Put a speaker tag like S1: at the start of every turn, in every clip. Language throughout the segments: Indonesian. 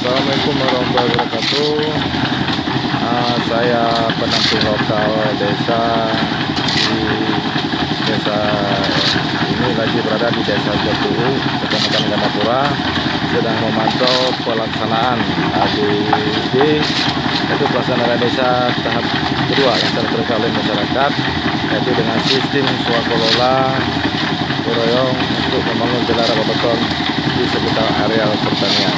S1: Assalamualaikum warahmatullahi wabarakatuh. Saya pendamping lokal desa di desa ini, lagi berada di desa Jatuhu, Kecamatan Gandapura, sedang memantau pelaksanaan ADD, yaitu pelaksanaan desa tahap kedua yang terkait oleh masyarakat, yaitu dengan sistem swakelola goroyong untuk membangun jalan beton di sekitar areal pertanian.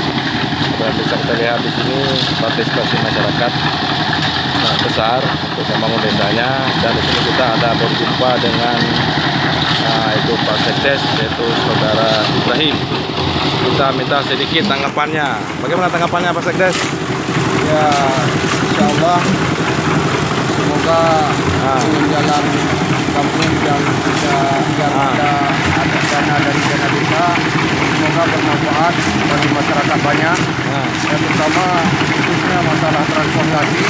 S1: Dan bisa kita lihat di sini partisipasi masyarakat sangat besar untuk membangun desanya, dan di sini kita ada berjumpa dengan itu Pak Sekdes, yaitu Saudara Ibrahim. Kita minta sedikit tanggapannya. Bagaimana tanggapannya Pak Sekdes?
S2: Ya, insya Allah semoga jalan kampung yang bisa ada dana dari dana desa, semoga bermanfaat bagi masyarakat banyak. Yang pertama khususnya masalah transportasi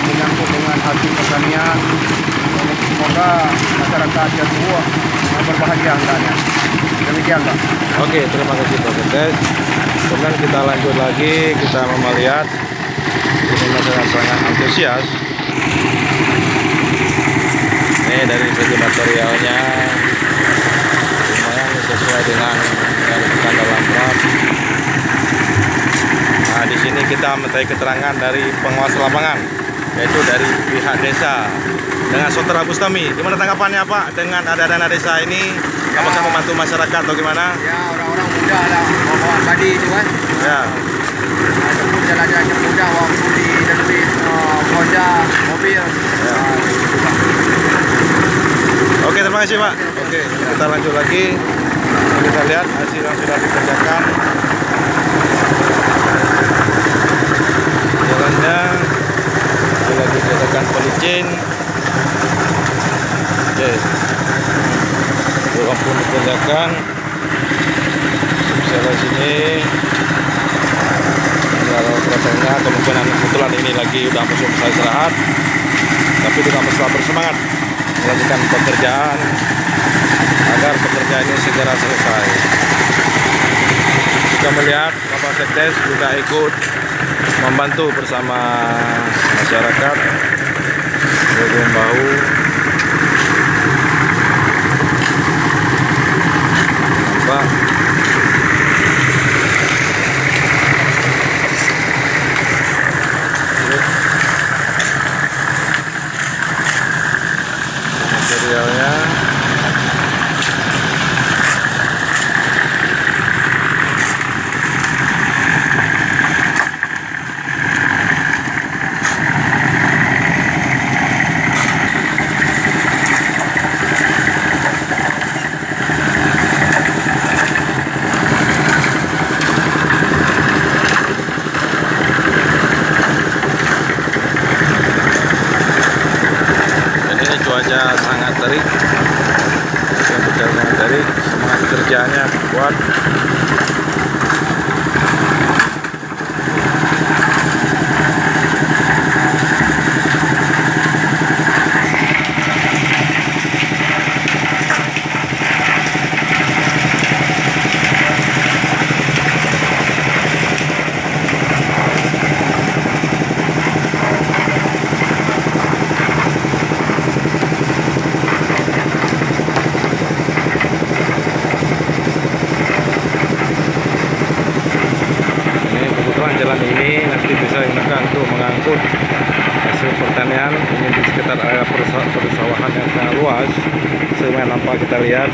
S2: menyangkut dengan hasil pertanian. Semoga masyarakat Jatuhu berbahagia hendaknya. Demikian Pak.
S1: Oke, terima kasih Pak Sekdes. Kemudian kita lanjut lagi, kita melihat ini masyarakat sangat antusias. Ini dari segi materialnya lumayan sesuai dengan yang kita dalam draft. Nah, di sini kita minta keterangan dari pengawas lapangan, yaitu dari pihak desa, dengan Saudara Bustami. Gimana tanggapannya Pak dengan ada dana desa ini? Apakah membantu masyarakat atau gimana?
S2: Ya, orang-orang muda lah bawa padi itu kan.
S1: Ya.
S2: Ataupun jalan-jalan yang mudah waktu di lebih Honda, mobil.
S1: Ya. Oke, terima kasih Pak. Oke, kita lanjut lagi. Kita lihat hasil yang sudah dikerjakan. Jalannya lagi diadakan pelicin. Oke, belum pun dikerjakan. Misalnya sini kalau operatornya kemungkinan kebetulan ini lagi udah masuk masa istirahat, tapi juga masih bersemangat melakukan pekerjaan agar pekerjaan ini segera selesai. Kita melihat Bapak Sekdes juga ikut membantu bersama masyarakat bahu-membahu. Nampak materialnya. Cuaca sangat terik, semangat kerjanya kuat. Jalan ini nanti bisa digunakan untuk mengangkut hasil pertanian ini di sekitar area persawahan yang sangat luas, seperti nampak kita lihat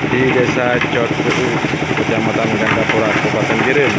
S1: di desa Jatuhu, Kecamatan Gandapura, Kabupaten Giring.